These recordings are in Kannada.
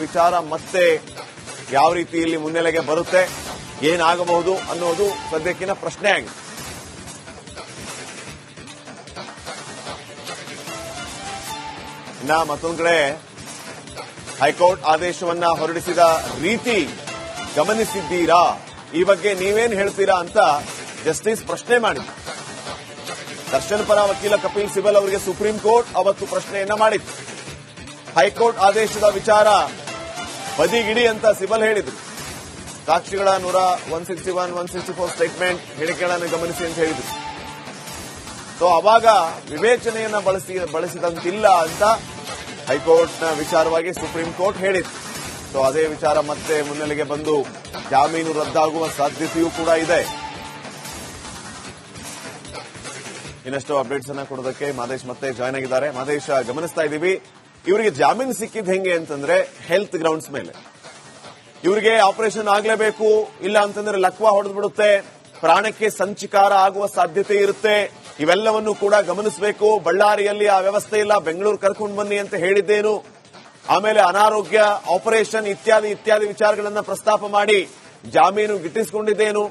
ವಿಚಾರ ಮತ್ತೆ ಯಾವ ರೀತಿ ಇಲ್ಲಿ ಮುನ್ನೆಲೆಗೆ ಬರುತ್ತೆ, ಏನಾಗಬಹುದು ಅನ್ನೋದು ಸದ್ಯಕ್ಕಿನ ಪ್ರಶ್ನೆ ಆಗಿದೆ. ಇನ್ನ ಮತ್ತೊಂದು ಕಡೆ ಹೈಕೋರ್ಟ್ ಆದೇಶವನ್ನ ಹೊರಡಿಸಿದ ರೀತಿ ಗಮನಿಸಿದ್ದೀರಾ, ಈ ಬಗ್ಗೆ ನೀವೇನ್ ಹೇಳ್ತೀರಾ ಅಂತ ಜಸ್ಟಿಸ್ ಪ್ರಶ್ನೆ ಮಾಡಿದ್ರು. ದರ್ಶನ್ ಪರ ವಕೀಲ ಕಪಿಲ್ ಸಿಬಲ್ ಅವರಿಗೆ ಸುಪ್ರೀಂ ಕೋರ್ಟ್ ಅವತ್ತು ಪ್ರಶ್ನೆಯನ್ನ ಮಾಡಿತ್ತು. ಹೈಕೋರ್ಟ್ ಆದೇಶದ ವಿಚಾರ ಬದಿಗಿಡಿ ಅಂತ ಸಿಬಲ್ ಹೇಳಿದ್ರು. ಸಾಕ್ಷಿಗಳ 161, 164 ಸ್ಟೇಟ್ಮೆಂಟ್ ಹೇಳಿಕೆಗಳನ್ನು ಗಮನಿಸಿ ಅಂತ ಹೇಳಿದ್ರು. ಸೊ ಅವಾಗ ವಿವೇಚನೆಯನ್ನ ಬಳಸಿದಂತಿಲ್ಲ ಅಂತ ಹೈಕೋರ್ಟ್ನ ವಿಚಾರವಾಗಿ ಸುಪ್ರೀಂ ಕೋರ್ಟ್ ಹೇಳಿತ್ತು. ಸೊ ಅದೇ ವಿಚಾರ ಮತ್ತೆ ಮುನ್ನೆಲೆಗೆ ಬಂದು ಜಾಮೀನು ರದ್ದಾಗುವ ಸಾಧ್ಯತೆಯೂ ಕೂಡ ಇದೆ. ಇನ್ನಷ್ಟು ಅಪ್ಡೇಟ್ಸ್ ಅನ್ನ ಕೊಡೋದಕ್ಕೆ ಮಾದೇಶ್ ಮತ್ತೆ ಜಾಯ್ನ್ ಆಗಿದ್ದಾರೆ. ಮಾದೇಶ್, ಗಮನಿಸ್ತಾ ಇದ್ದೀವಿ, ಇವರಿಗೆ ಜಾಮೀನು ಸಿಕ್ಕಿದ್ ಹೆಂಗೆ ಅಂತಂದ್ರೆ ಹೆಲ್ತ್ ಗ್ರೌಂಡ್ಸ್ ಮೇಲೆ. ಇವರಿಗೆ ಆಪರೇಷನ್ ಆಗ್ಲೇಬೇಕು, ಇಲ್ಲ ಅಂತಂದ್ರೆ ಲಕ್ವಾ ಹೊಡೆದು ಬಿಡುತ್ತೆ, ಪ್ರಾಣಕ್ಕೆ ಸಂಚಿಕಾರ ಆಗುವ ಸಾಧ್ಯತೆ ಇರುತ್ತೆ. ಇವೆಲ್ಲವನ್ನು ಕೂಡ ಗಮನಿಸಬೇಕು. ಬಳ್ಳಾರಿಯಲ್ಲಿ ಆ ವ್ಯವಸ್ಥೆ ಇಲ್ಲ, ಬೆಂಗಳೂರು ಕರ್ಕೊಂಡು ಬನ್ನಿ ಅಂತ ಹೇಳಿದ್ದೇನು, ಆಮೇಲೆ ಅನಾರೋಗ್ಯ, ಆಪರೇಷನ್ ಇತ್ಯಾದಿ ಇತ್ಯಾದಿ ವಿಚಾರಗಳನ್ನ ಪ್ರಸ್ತಾಪ ಮಾಡಿ ಜಾಮೀನು ಗಿಟ್ಟಿಸಿಕೊಂಡಿದ್ದೇನು.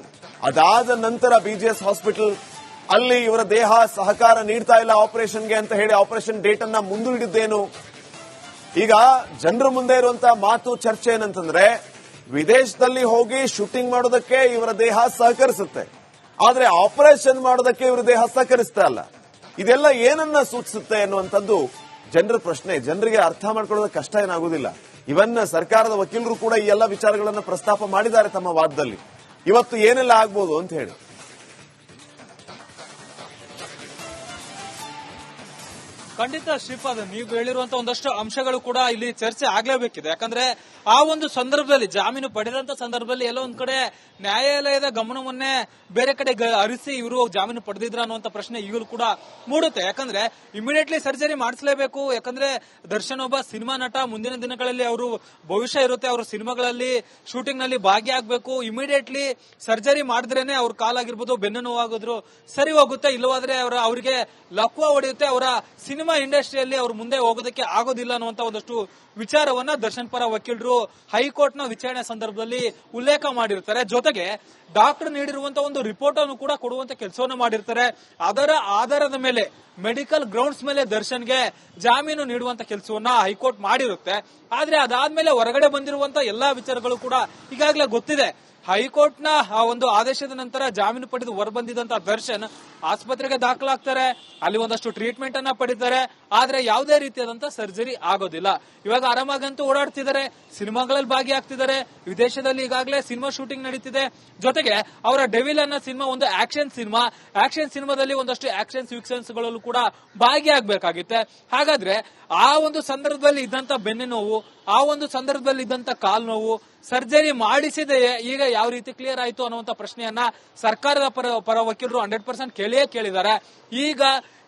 ಅದಾದ ನಂತರ ಬಿಜಿಎಸ್ ಹಾಸ್ಪಿಟಲ್ ಅಲ್ಲಿ ಇವರ ದೇಹ ಸಹಕಾರ ನೀಡ್ತಾ ಇಲ್ಲ ಆಪರೇಷನ್ಗೆ ಅಂತ ಹೇಳಿ ಆಪರೇಷನ್ ಡೇಟ್ ಅನ್ನ ಮುಂದೂಡಿದ್ದೇನು. ಈಗ ಜನರ ಮುಂದೆ ಇರುವಂತಹ ಮಾತು ಚರ್ಚೆ ಏನಂತಂದ್ರೆ, ವಿದೇಶದಲ್ಲಿ ಹೋಗಿ ಶೂಟಿಂಗ್ ಮಾಡೋದಕ್ಕೆ ಇವರ ದೇಹ ಸಹಕರಿಸುತ್ತೆ, ಆದ್ರೆ ಆಪರೇಷನ್ ಮಾಡೋದಕ್ಕೆ ಇವರ ದೇಹ ಸಹಕರಿಸ್ತಾ ಇಲ್ಲ. ಇದೆಲ್ಲ ಏನನ್ನ ಸೂಚಿಸುತ್ತೆ ಅನ್ನುವಂಥದ್ದು ಜನರ ಪ್ರಶ್ನೆ. ಜನರಿಗೆ ಅರ್ಥ ಮಾಡ್ಕೊಳ್ಳೋದಕ್ಕೆ ಕಷ್ಟ ಏನಾಗುವುದಿಲ್ಲ. ಇವನ್ನ ಸರ್ಕಾರದ ವಕೀಲರು ಕೂಡ ಈ ಎಲ್ಲ ವಿಚಾರಗಳನ್ನ ಪ್ರಸ್ತಾಪ ಮಾಡಿದ್ದಾರೆ ತಮ್ಮ ವಾದದಲ್ಲಿ. ಇವತ್ತು ಏನೆಲ್ಲ ಆಗ್ಬೋದು ಅಂತ ಹೇಳಿ. ಖಂಡಿತ ಶ್ರೀಪಾದ್, ನೀವು ಹೇಳಿರುವಂತಹ ಒಂದಷ್ಟು ಅಂಶಗಳು ಕೂಡ ಇಲ್ಲಿ ಚರ್ಚೆ ಆಗ್ಲೇಬೇಕಿದೆ. ಯಾಕಂದ್ರೆ ಆ ಒಂದು ಸಂದರ್ಭದಲ್ಲಿ ಜಾಮೀನು ಪಡೆದಂತ ಸಂದರ್ಭದಲ್ಲಿ ಎಲ್ಲೋ ಒಂದ್ ಕಡೆ ನ್ಯಾಯಾಲಯದ ಗಮನವನ್ನೇ ಬೇರೆ ಕಡೆ ಹರಿಸಿ ಇವರು ಜಾಮೀನು ಪಡೆದಿದ್ರ ಅನ್ನುವಂತ ಪ್ರಶ್ನೆ ಈಗಲೂ ಕೂಡ ಮೂಡುತ್ತೆ. ಯಾಕಂದ್ರೆ ಇಮಿಡಿಯೇಟ್ಲಿ ಸರ್ಜರಿ ಮಾಡಿಸಲೇಬೇಕು. ಯಾಕಂದ್ರೆ ದರ್ಶನ್ ಒಬ್ಬ ಸಿನಿಮಾ ನಟ, ಮುಂದಿನ ದಿನಗಳಲ್ಲಿ ಅವರು ಭವಿಷ್ಯ ಇರುತ್ತೆ, ಅವರು ಸಿನಿಮಾಗಳಲ್ಲಿ ಶೂಟಿಂಗ್ ನಲ್ಲಿ ಭಾಗಿಯಾಗಬೇಕು. ಇಮಿಡಿಯೇಟ್ಲಿ ಸರ್ಜರಿ ಮಾಡಿದ್ರೇನೆ ಅವ್ರ ಕಾಲಾಗಿರ್ಬೋದು, ಬೆನ್ನು ನೋವಾಗೋದ್ರು ಸರಿ ಹೋಗುತ್ತೆ, ಇಲ್ಲವಾದ್ರೆ ಅವರಿಗೆ ಲಕ್ವಾ ಹೊಡೆಯುತ್ತೆ, ಅವರ ಸಿನಿಮಾ ಇಂಡಸ್ಟ್ರಿಯಲ್ಲಿ ಅವರು ಮುಂದೆ ಹೋಗೋದಕ್ಕೆ ಆಗೋದಿಲ್ಲ ಅನ್ನುವಂತ ಒಂದಷ್ಟು ವಿಚಾರವನ್ನ ದರ್ಶನ್ ಪರ ವಕೀಲರು ಹೈಕೋರ್ಟ್ ನ ವಿಚಾರಣೆ ಸಂದರ್ಭದಲ್ಲಿ ಉಲ್ಲೇಖ ಮಾಡಿರ್ತಾರೆ. ಜೊತೆಗೆ ಡಾಕ್ಟರ್ ನೀಡಿರುವಂತಹ ಒಂದು ರಿಪೋರ್ಟ್ ಅನ್ನು ಕೂಡ ಕೊಡುವಂತ ಕೆಲಸವನ್ನು ಮಾಡಿರ್ತಾರೆ. ಅದರ ಆಧಾರದ ಮೇಲೆ ಮೆಡಿಕಲ್ ಗ್ರೌಂಡ್ಸ್ ಮೇಲೆ ದರ್ಶನ್ಗೆ ಜಾಮೀನು ನೀಡುವಂತ ಕೆಲಸವನ್ನ ಹೈಕೋರ್ಟ್ ಮಾಡಿರುತ್ತೆ. ಆದ್ರೆ ಅದಾದ್ಮೇಲೆ ಹೊರಗಡೆ ಬಂದಿರುವಂತ ಎಲ್ಲಾ ವಿಚಾರಗಳು ಕೂಡ ಈಗಾಗಲೇ ಗೊತ್ತಿದೆ. ಹೈಕೋರ್ಟ್ ನ ಆ ಒಂದು ಆದೇಶದ ನಂತರ ಜಾಮೀನು ಪಡೆದು ಹೊರಬಂದಿದಂತ ದರ್ಶನ್ ಆಸ್ಪತ್ರೆಗೆ ದಾಖಲಾಗ್ತಾರೆ, ಅಲ್ಲಿ ಒಂದಷ್ಟು ಟ್ರೀಟ್ಮೆಂಟ್ ಅನ್ನ ಪಡಿತಾರೆ. ಆದ್ರೆ ಯಾವುದೇ ರೀತಿಯಾದಂತಹ ಸರ್ಜರಿ ಆಗೋದಿಲ್ಲ. ಇವಾಗ ಆರಾಮಾಗಂತೂ ಓಡಾಡ್ತಿದ್ದಾರೆ, ಸಿನಿಮಾಗಳಲ್ಲಿ ಭಾಗಿಯಾಗ್ತಿದ್ದಾರೆ, ವಿದೇಶದಲ್ಲಿ ಈಗಾಗಲೇ ಸಿನಿಮಾ ಶೂಟಿಂಗ್ ನಡೀತಿದೆ. ಜೊತೆಗೆ ಅವರ ಡೆವಿಲ್ ಅನ್ನೋ ಸಿನಿಮಾ ಒಂದು ಆಕ್ಷನ್ ಸಿನಿಮಾದಲ್ಲಿ ಒಂದಷ್ಟು ಆಕ್ಷನ್ ಸೀಕ್ವೆನ್ಸ್ ಗಳಲ್ಲೂ ಕೂಡ ಭಾಗಿಯಾಗಬೇಕಾಗಿತ್ತೆ. ಹಾಗಾದ್ರೆ ಆ ಒಂದು ಸಂದರ್ಭದಲ್ಲಿ ಇದ್ದಂತ ಬೆನ್ನು ನೋವು, ಆ ಒಂದು ಸಂದರ್ಭದಲ್ಲಿ ಇದ್ದಂತ ಕಾಲು ನೋವು ಸರ್ಜರಿ ಮಾಡಿಸಿದೆಯೇ, ಈಗ ಯಾವ ರೀತಿ ಕ್ಲಿಯರ್ ಆಯಿತು ಅನ್ನುವಂತ ಪ್ರಶ್ನೆಯನ್ನ ಸರ್ಕಾರದ ಪರ ವಕೀಲರು 100% ಕೇಳಿದ್ದಾರೆ.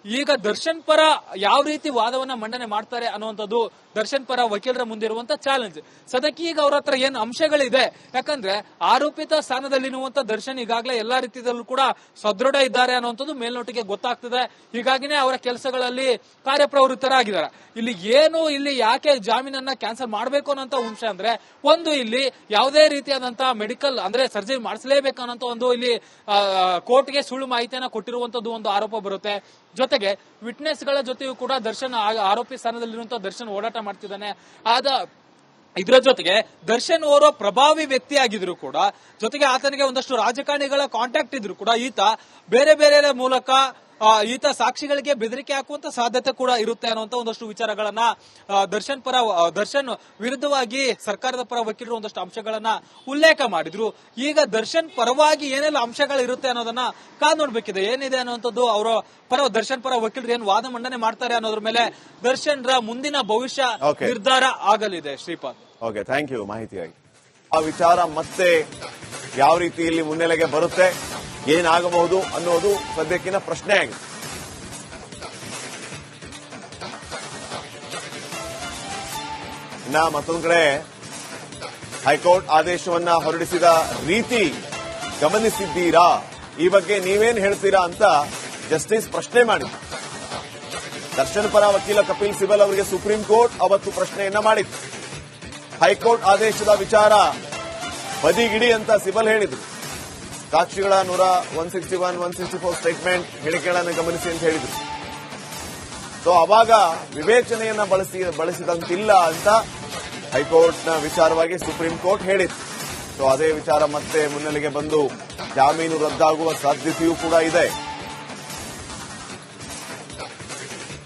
ಈಗ ದರ್ಶನ್ ಪರ ಯಾವ ರೀತಿ ವಾದವನ್ನ ಮಂಡನೆ ಮಾಡ್ತಾರೆ ಅನ್ನುವಂಥದ್ದು ದರ್ಶನ್ ಪರ ವಕೀಲರ ಮುಂದಿರುವಂತ ಚಾಲೆಂಜ್. ಸದ್ಯಕ್ಕೆ ಈಗ ಅವ್ರ ಹತ್ರ ಏನು ಅಂಶಗಳಿದೆ, ಯಾಕಂದ್ರೆ ಆರೋಪಿತ ಸ್ಥಾನದಲ್ಲಿರುವಂತ ದರ್ಶನ್ ಈಗಾಗಲೇ ಎಲ್ಲಾ ರೀತಿಯಲ್ಲೂ ಕೂಡ ಸದೃಢ ಇದ್ದಾರೆ ಅನ್ನುವಂಥದ್ದು ಮೇಲ್ನೋಟಿಗೆ ಗೊತ್ತಾಗ್ತದೆ. ಹೀಗಾಗಿನೇ ಅವರ ಕೆಲಸಗಳಲ್ಲಿ ಕಾರ್ಯಪ್ರವೃತ್ತರಾಗಿದ್ದಾರೆ. ಇಲ್ಲಿ ಯಾಕೆ ಜಾಮೀನನ್ನ ಕ್ಯಾನ್ಸಲ್ ಮಾಡಬೇಕು ಅನ್ನೋ ಅಂಶ ಅಂದ್ರೆ, ಒಂದು ಇಲ್ಲಿ ಯಾವುದೇ ರೀತಿಯಾದಂತಹ ಮೆಡಿಕಲ್ ಅಂದ್ರೆ ಸರ್ಜರಿ ಮಾಡಿಸಲೇಬೇಕು ಅನ್ನೋ ಒಂದು ಇಲ್ಲಿ ಕೋರ್ಟ್ಗೆ ಸುಳ್ಳು ಮಾಹಿತಿಯನ್ನ ಕೊಟ್ಟಿರುವಂತದ್ದು ಒಂದು ಆರೋಪ ಬರುತ್ತೆ. ಜೊತೆಗೆ ವಿಟ್ನೆಸ್ ಗಳ ಜೊತೆಯೂ ಕೂಡ ದರ್ಶನ್ ಆರೋಪಿ ಸ್ಥಾನದಲ್ಲಿರುವಂತಹ ದರ್ಶನ್ ಓಡಾಟ ಮಾಡ್ತಿದ್ದಾನೆ. ಇದರ ಜೊತೆಗೆ ದರ್ಶನ್ ಅವರು ಪ್ರಭಾವಿ ವ್ಯಕ್ತಿ ಆಗಿದ್ರು ಕೂಡ, ಜೊತೆಗೆ ಆತನಿಗೆ ಒಂದಷ್ಟು ರಾಜಕಾರಣಿಗಳ ಕಾಂಟ್ಯಾಕ್ಟ್ ಇದ್ರು ಕೂಡ ಈತ ಬೇರೆ ಮೂಲಕ ಈತ ಸಾಕ್ಷಿಗಳಿಗೆ ಬೆದರಿಕೆ ಹಾಕುವಂತ ಸಾಧ್ಯತೆ ಕೂಡ ಇರುತ್ತೆ ಅನ್ನುವಂತ ಒಂದಷ್ಟು ವಿಚಾರಗಳನ್ನ ದರ್ಶನ್ ವಿರುದ್ಧವಾಗಿ ಸರ್ಕಾರದ ಪರ ವಕೀಲರು ಒಂದಷ್ಟು ಅಂಶಗಳನ್ನ ಉಲ್ಲೇಖ ಮಾಡಿದ್ರು. ಈಗ ದರ್ಶನ್ ಪರವಾಗಿ ಏನೆಲ್ಲ ಅಂಶಗಳಿರುತ್ತೆ ಅನ್ನೋದನ್ನ ಕಾದ್ ನೋಡ್ಬೇಕಿದೆ. ಏನಿದೆ ಅನ್ನುವಂಥದ್ದು ಅವರ ದರ್ಶನ್ ಪರ ವಕೀಲರು ಏನ್ ವಾದ ಮಂಡನೆ ಮಾಡ್ತಾರೆ ಅನ್ನೋದ್ರ ಮೇಲೆ ದರ್ಶನ್ ರ ಮುಂದಿನ ಭವಿಷ್ಯ ನಿರ್ಧಾರ ಆಗಲಿದೆ. ಶ್ರೀಪಾದ್, ಓಕೆ, ಥ್ಯಾಂಕ್ ಯು ಮಾಹಿತಿಯಾಗಿ. ಆ ವಿಚಾರ ಮತ್ತೆ ಯಾವ ರೀತಿ ಇಲ್ಲಿ ಮುನ್ನೆಲೆಗೆ ಬರುತ್ತೆ, ಏನಾಗಬಹುದು ಅನ್ನೋದು ಸದ್ಯಕ್ಕಿನ ಪ್ರಶ್ನೆ ಆಗಿದೆ. ಇನ್ನ ಮತ್ತೊಂದು ಕಡೆ ಹೈಕೋರ್ಟ್ ಆದೇಶವನ್ನ ಹೊರಡಿಸಿದ ರೀತಿ ಗಮನಿಸಿದ್ದೀರಾ, ಈ ಬಗ್ಗೆ ನೀವೇನ್ ಹೇಳ್ತೀರಾ ಅಂತ ಜಸ್ಟಿಸ್ ಪ್ರಶ್ನೆ ಮಾಡಿದ್ರು. ದರ್ಶನ್ ಪರ ವಕೀಲ ಕಪಿಲ್ ಸಿಬಲ್ ಅವರಿಗೆ ಸುಪ್ರೀಂ ಕೋರ್ಟ್ ಅವತ್ತು ಪ್ರಶ್ನೆಯನ್ನ ಮಾಡಿತ್ತು. ಹೈಕೋರ್ಟ್ ಆದೇಶದ ವಿಚಾರ ಬದಿಗಿಡಿ ಅಂತ ಸಿಬಲ್ ಹೇಳಿದ್ರು. ಸಾಕ್ಷಿಗಳ 161, 164 ಸ್ಟೇಟ್ಮೆಂಟ್ ಹೇಳಿಕೆಗಳನ್ನು ಗಮನಿಸಿ ಅಂತ ಹೇಳಿದ್ರು. ಸೊ ಅವಾಗ ವಿವೇಚನೆಯನ್ನ ಬಳಸಿದಂತಿಲ್ಲ ಅಂತ ಹೈಕೋರ್ಟ್ನ ವಿಚಾರವಾಗಿ ಸುಪ್ರೀಂ ಕೋರ್ಟ್ ಹೇಳಿತ್ತು. ಸೊ ಅದೇ ವಿಚಾರ ಮತ್ತೆ ಮುನ್ನೆಲೆಗೆ ಬಂದು ಜಾಮೀನು ರದ್ದಾಗುವ ಸಾಧ್ಯತೆಯೂ ಕೂಡ ಇದೆ.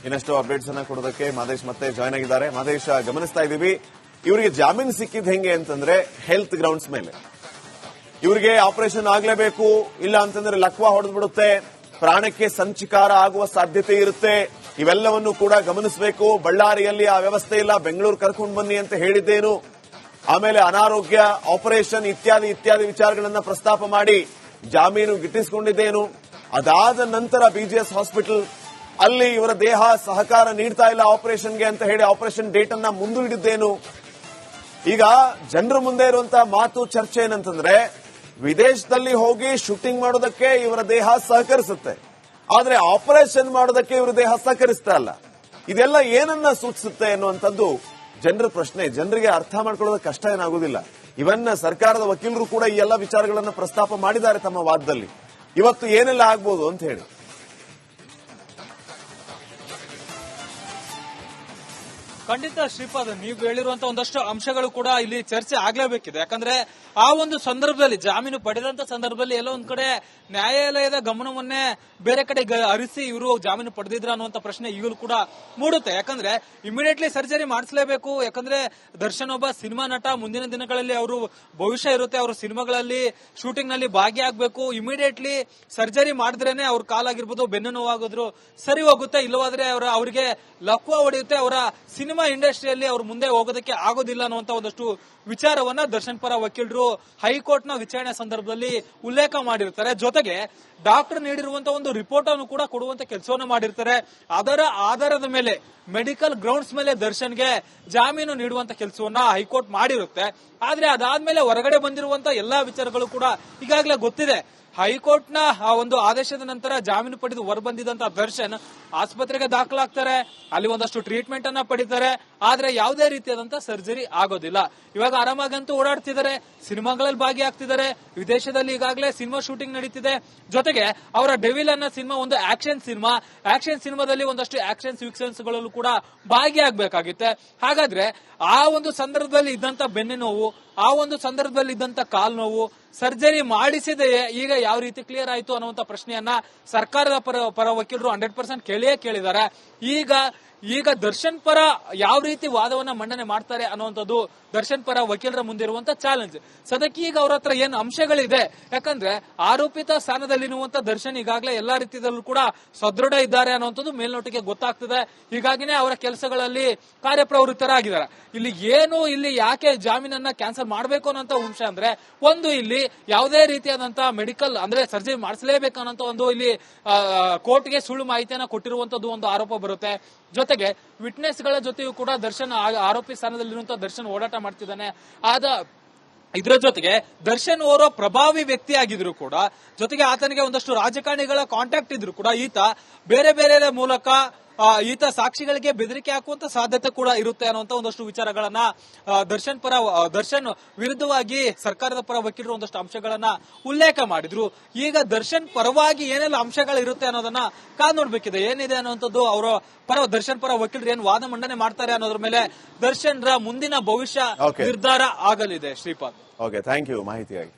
ಇನ್ನಷ್ಟು ಅಪ್ಡೇಟ್ಸ್ ಅನ್ನ ಕೊಡೋದಕ್ಕೆ ಮಾದೇಶ್ ಮತ್ತೆ ಜಾಯ್ನ್ ಆಗಿದ್ದಾರೆ. ಮಾದೇಶ್, ಗಮನಿಸ್ತಾ ಇದ್ದೀವಿ, ಇವರಿಗೆ ಜಾಮೀನು ಸಿಕ್ಕಿದ್ ಹೆಂಗೆ ಅಂತಂದ್ರೆ ಹೆಲ್ತ್ ಗ್ರೌಂಡ್ಸ್ ಮೇಲೆ. ಇವರಿಗೆ ಆಪರೇಷನ್ ಆಗ್ಲೇಬೇಕು, ಇಲ್ಲ ಅಂತಂದ್ರೆ ಲಕ್ವಾ ಹೊಡೆದು ಬಿಡುತ್ತೆ, ಪ್ರಾಣಕ್ಕೆ ಸಂಚಿಕಾರ ಆಗುವ ಸಾಧ್ಯತೆ ಇರುತ್ತೆ. ಇವೆಲ್ಲವನ್ನು ಕೂಡ ಗಮನಿಸಬೇಕು. ಬಳ್ಳಾರಿಯಲ್ಲಿ ಆ ವ್ಯವಸ್ಥೆ ಇಲ್ಲ, ಬೆಂಗಳೂರು ಕರ್ಕೊಂಡು ಬನ್ನಿ ಅಂತ ಹೇಳಿದ್ದೇನು, ಆಮೇಲೆ ಅನಾರೋಗ್ಯ, ಆಪರೇಷನ್ ಇತ್ಯಾದಿ ಇತ್ಯಾದಿ ವಿಚಾರಗಳನ್ನ ಪ್ರಸ್ತಾಪ ಮಾಡಿ ಜಾಮೀನು ಗಿಟ್ಟಿಸಿಕೊಂಡಿದ್ದೇನು. ಅದಾದ ನಂತರ ಬಿಜಿಎಸ್ ಹಾಸ್ಪಿಟಲ್ ಅಲ್ಲಿ ಇವರ ದೇಹ ಸಹಕಾರ ನೀಡ್ತಾ ಇಲ್ಲ ಆಪರೇಷನ್ಗೆ ಅಂತ ಹೇಳಿ ಆಪರೇಷನ್ ಡೇಟ್ ಅನ್ನ ಮುಂದೂಡಿದ್ದೇನು. ಈಗ ಜನರ ಮುಂದೆ ಇರುವಂತಹ ಮಾತು ಚರ್ಚೆ ಏನಂತಂದ್ರೆ, ವಿದೇಶದಲ್ಲಿ ಹೋಗಿ ಶೂಟಿಂಗ್ ಮಾಡೋದಕ್ಕೆ ಇವರ ದೇಹ ಸಹಕರಿಸುತ್ತೆ, ಆದ್ರೆ ಆಪರೇಷನ್ ಮಾಡೋದಕ್ಕೆ ಇವರ ದೇಹ ಸಹಕರಿಸ್ತಾ ಇಲ್ಲ. ಇದೆಲ್ಲ ಏನನ್ನ ಸೂಚಿಸುತ್ತೆ ಅನ್ನುವಂಥದ್ದು ಜನರ ಪ್ರಶ್ನೆ. ಜನರಿಗೆ ಅರ್ಥ ಮಾಡ್ಕೊಳ್ಳೋದಕ್ಕೆ ಕಷ್ಟ ಏನಾಗುದಿಲ್ಲ. ಇವನ್ನ ಸರ್ಕಾರದ ವಕೀಲರು ಕೂಡ ಈ ಎಲ್ಲ ವಿಚಾರಗಳನ್ನು ಪ್ರಸ್ತಾಪ ಮಾಡಿದ್ದಾರೆ ತಮ್ಮ ವಾದದಲ್ಲಿ. ಇವತ್ತು ಏನೆಲ್ಲ ಆಗ್ಬೋದು ಅಂತ ಹೇಳಿ. ಖಂಡಿತ ಶ್ರೀಪಾದ್, ನೀವು ಹೇಳಿರುವಂತಹ ಒಂದಷ್ಟು ಅಂಶಗಳು ಕೂಡ ಇಲ್ಲಿ ಚರ್ಚೆ ಆಗ್ಲೇಬೇಕಿದೆ. ಯಾಕಂದ್ರೆ ಆ ಒಂದು ಸಂದರ್ಭದಲ್ಲಿ ಜಾಮೀನು ಪಡೆದಂತ ಸಂದರ್ಭದಲ್ಲಿ ಎಲ್ಲೋ ಒಂದ್ ಕಡೆ ನ್ಯಾಯಾಲಯದ ಗಮನವನ್ನೇ ಬೇರೆ ಕಡೆ ಹರಿಸಿ ಇವರು ಜಾಮೀನು ಪಡೆದಿದ್ರ ಅನ್ನುವಂತ ಪ್ರಶ್ನೆ ಈಗಲೂ ಕೂಡ ಮೂಡುತ್ತೆ. ಯಾಕಂದ್ರೆ ಇಮಿಡಿಯೇಟ್ಲಿ ಸರ್ಜರಿ ಮಾಡಿಸಲೇಬೇಕು. ಯಾಕಂದ್ರೆ ದರ್ಶನ್ ಒಬ್ಬ ಸಿನಿಮಾ ನಟ, ಮುಂದಿನ ದಿನಗಳಲ್ಲಿ ಅವರು ಭವಿಷ್ಯ ಇರುತ್ತೆ, ಅವರು ಸಿನಿಮಾಗಳಲ್ಲಿ ಶೂಟಿಂಗ್ ನಲ್ಲಿ ಭಾಗಿಯಾಗಬೇಕು. ಇಮಿಡಿಯೇಟ್ಲಿ ಸರ್ಜರಿ ಮಾಡಿದ್ರೇನೆ ಅವ್ರ ಕಾಲಾಗಿರ್ಬೋದು, ಬೆನ್ನು ನೋವಾಗೋದ್ರು ಸರಿ ಹೋಗುತ್ತೆ, ಇಲ್ಲವಾದ್ರೆ ಅವರಿಗೆ ಲಕ್ವ ಹೊಡೆಯುತ್ತೆ, ಅವರ ಸಿನಿಮಾ ಇಂಡಸ್ಟ್ರಿಯಲ್ಲಿ ಅವ್ರು ಮುಂದೆ ಹೋಗೋದಕ್ಕೆ ಆಗೋದಿಲ್ಲ ಅನ್ನುವಂತ ಒಂದಷ್ಟು ವಿಚಾರವನ್ನ ದರ್ಶನ್ ಪರ ವಕೀಲರು ಹೈಕೋರ್ಟ್ ನ ವಿಚಾರಣೆ ಸಂದರ್ಭದಲ್ಲಿ ಉಲ್ಲೇಖ ಮಾಡಿರ್ತಾರೆ. ಜೊತೆಗೆ ಡಾಕ್ಟರ್ ನೀಡಿರುವಂತಹ ಒಂದು ರಿಪೋರ್ಟ್ ಅನ್ನು ಕೂಡ ಕೊಡುವಂತ ಕೆಲಸವನ್ನು ಮಾಡಿರ್ತಾರೆ. ಅದರ ಆಧಾರದ ಮೇಲೆ ಮೆಡಿಕಲ್ ಗ್ರೌಂಡ್ಸ್ ಮೇಲೆ ದರ್ಶನ್ಗೆ ಜಾಮೀನು ನೀಡುವಂತ ಕೆಲಸವನ್ನ ಹೈಕೋರ್ಟ್ ಮಾಡಿರುತ್ತೆ. ಆದ್ರೆ ಅದಾದ್ಮೇಲೆ ಹೊರಗಡೆ ಬಂದಿರುವಂತ ಎಲ್ಲಾ ವಿಚಾರಗಳು ಕೂಡ ಈಗಾಗಲೇ ಗೊತ್ತಿದೆ. ಹೈಕೋರ್ಟ್ ನ ಆ ಒಂದು ಆದೇಶದ ನಂತರ ಜಾಮೀನು ಪಡೆದು ಹೊರಬಂದಿದಂತ ದರ್ಶನ್ ಆಸ್ಪತ್ರೆಗೆ ದಾಖಲಾಗ್ತಾರೆ, ಅಲ್ಲಿ ಒಂದಷ್ಟು ಟ್ರೀಟ್ಮೆಂಟ್ ಅನ್ನ ಪಡಿತಾರೆ. ಆದ್ರೆ ಯಾವುದೇ ರೀತಿಯಾದಂತ ಸರ್ಜರಿ ಆಗೋದಿಲ್ಲ. ಇವಾಗ ಆರಾಮಾಗಂತೂ ಓಡಾಡ್ತಿದ್ದಾರೆ, ಸಿನಿಮಾಗಳಲ್ಲಿ ಭಾಗಿಯಾಗ್ತಿದ್ದಾರೆ, ವಿದೇಶದಲ್ಲಿ ಈಗಾಗಲೇ ಸಿನಿಮಾ ಶೂಟಿಂಗ್ ನಡೀತಿದೆ. ಜೊತೆಗೆ ಅವರ ಡೆವಿಲ್ ಅನ್ನೋ ಸಿನಿಮಾ ಒಂದು ಆಕ್ಷನ್ ಸಿನಿಮಾ, ಆಕ್ಷನ್ ಸಿನಿಮಾದಲ್ಲಿ ಒಂದಷ್ಟು ಆಕ್ಷನ್ ಸೀಕ್ವೆನ್ಸ್ ಗಳಲ್ಲೂ ಕೂಡ ಭಾಗಿಯಾಗಬೇಕಾಗುತ್ತೆ. ಹಾಗಾದ್ರೆ ಆ ಒಂದು ಸಂದರ್ಭದಲ್ಲಿ ಇದ್ದಂತ ಬೆನ್ನು ನೋವು, ಆ ಒಂದು ಸಂದರ್ಭದಲ್ಲಿ ಇದ್ದಂತ ಕಾಲು ನೋವು ಸರ್ಜರಿ ಮಾಡಿಸಿದೆಯೇ ಈಗ ಯಾವ ರೀತಿ ಕ್ಲಿಯರ್ ಆಯಿತು ಅನ್ನುವಂತ ಪ್ರಶ್ನೆಯನ್ನ ಸರ್ಕಾರದ ಪರ ವಕೀಲರು 100% ಕೇಳಿದ್ದಾರೆ. ಈಗ ದರ್ಶನ್ ಪರ ಯಾವ ರೀತಿ ವಾದವನ್ನ ಮಂಡನೆ ಮಾಡ್ತಾರೆ ಅನ್ನುವಂಥದ್ದು ದರ್ಶನ್ ಪರ ವಕೀಲರ ಮುಂದಿರುವಂತ ಚಾಲೆಂಜ್. ಸದ್ಯಕ್ಕೆ ಈಗ ಅವ್ರ ಹತ್ರ ಏನು ಅಂಶಗಳಿದೆ, ಯಾಕಂದ್ರೆ ಆರೋಪಿತ ಸ್ಥಾನದಲ್ಲಿರುವಂತ ದರ್ಶನ್ ಈಗಾಗಲೇ ಎಲ್ಲಾ ರೀತಿಯಲ್ಲೂ ಕೂಡ ಸದೃಢ ಇದ್ದಾರೆ ಅನ್ನುವಂಥದ್ದು ಮೇಲ್ನೋಟಿಗೆ ಗೊತ್ತಾಗ್ತದೆ. ಹೀಗಾಗಿನೇ ಅವರ ಕೆಲಸಗಳಲ್ಲಿ ಕಾರ್ಯಪ್ರವೃತ್ತರಾಗಿದ್ದಾರೆ. ಇಲ್ಲಿ ಯಾಕೆ ಜಾಮೀನನ್ನ ಕ್ಯಾನ್ಸಲ್ ಮಾಡಬೇಕು ಅನ್ನೋಂತ ಅಂಶ ಅಂದ್ರೆ, ಒಂದು ಇಲ್ಲಿ ಯಾವುದೇ ರೀತಿಯಾದಂತಹ ಮೆಡಿಕಲ್ ಅಂದ್ರೆ ಸರ್ಜರಿ ಮಾಡಿಸಲೇಬೇಕು ಅನ್ನೋ ಒಂದು ಇಲ್ಲಿ ಕೋರ್ಟ್ಗೆ ಸುಳ್ಳು ಮಾಹಿತಿಯನ್ನ ಕೊಟ್ಟಿರುವಂತದ್ದು ಒಂದು ಆರೋಪ ಬರುತ್ತೆ. ಜೊತೆಗೆ ವಿಟ್ನೆಸ್ ಗಳ ಜೊತೆಯೂ ಕೂಡ ದರ್ಶನ್ ಆರೋಪಿ ಸ್ಥಾನದಲ್ಲಿರುವಂತಹ ದರ್ಶನ್ ಓಡಾಟ ಮಾಡ್ತಿದ್ದಾನೆ. ಇದರ ಜೊತೆಗೆ ದರ್ಶನ್ ಓರ್ವ ಪ್ರಭಾವಿ ವ್ಯಕ್ತಿ ಆಗಿದ್ರು ಕೂಡ, ಜೊತೆಗೆ ಆತನಿಗೆ ಒಂದಷ್ಟು ರಾಜಕಾರಣಿಗಳ ಕಾಂಟ್ಯಾಕ್ಟ್ ಇದ್ರು ಕೂಡ ಈತ ಬೇರೆ ಬೇರೆ ಮೂಲಕ ಈತ ಸಾಕ್ಷಿಗಳಿಗೆ ಬೆದರಿಕೆ ಹಾಕುವಂತ ಸಾಧ್ಯತೆ ಕೂಡ ಇರುತ್ತೆ ಅನ್ನುವಂತ ಒಂದಷ್ಟು ವಿಚಾರಗಳನ್ನ ದರ್ಶನ್ ವಿರುದ್ಧವಾಗಿ ಸರ್ಕಾರದ ಪರ ವಕೀಲರು ಒಂದಷ್ಟು ಅಂಶಗಳನ್ನ ಉಲ್ಲೇಖ ಮಾಡಿದ್ರು. ಈಗ ದರ್ಶನ್ ಪರವಾಗಿ ಏನೆಲ್ಲ ಅಂಶಗಳಿರುತ್ತೆ ಅನ್ನೋದನ್ನ ಕಾದ್ ನೋಡ್ಬೇಕಿದೆ. ಏನಿದೆ ಅನ್ನುವಂಥದ್ದು ಅವರ ದರ್ಶನ್ ಪರ ವಕೀಲರು ಏನ್ ವಾದ ಮಂಡನೆ ಮಾಡ್ತಾರೆ ಅನ್ನೋದ್ರ ಮೇಲೆ ದರ್ಶನ್ ರ ಮುಂದಿನ ಭವಿಷ್ಯ ನಿರ್ಧಾರ ಆಗಲಿದೆ. Shripad, okay, thank you ಮಾಹಿತಿಯಾಗಿ.